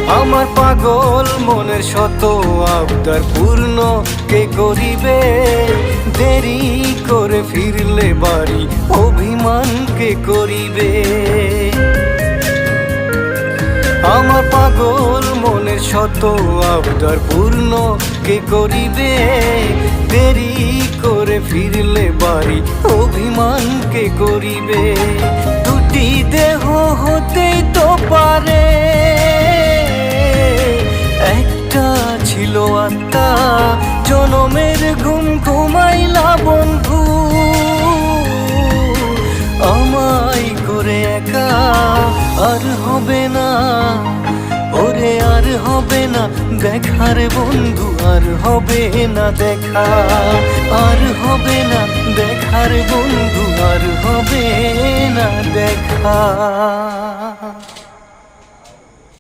আমার পাগল মনের শত আবদার পূর্ণ কে করিবে? দেরি করে ফিরলে বাড়ি অভিমান কে করিবে? আমার পাগল মনের শত আবদার পূর্ণ কে করিবে? দেরি করে ফিরলে বাড়ি অভিমান কে করিবে? দুটি দেহ হতেই তো পারে, একটা ছিল আত্মা। জনমের ঘুম ঘুমাইলা বন্ধু, আমায় করে একা। আর হবে না ওরে, আর হবে না দেখার বন্ধু, আর হবে না দেখা। আর হবে না দেখার বন্ধু, আর হবে না দেখা।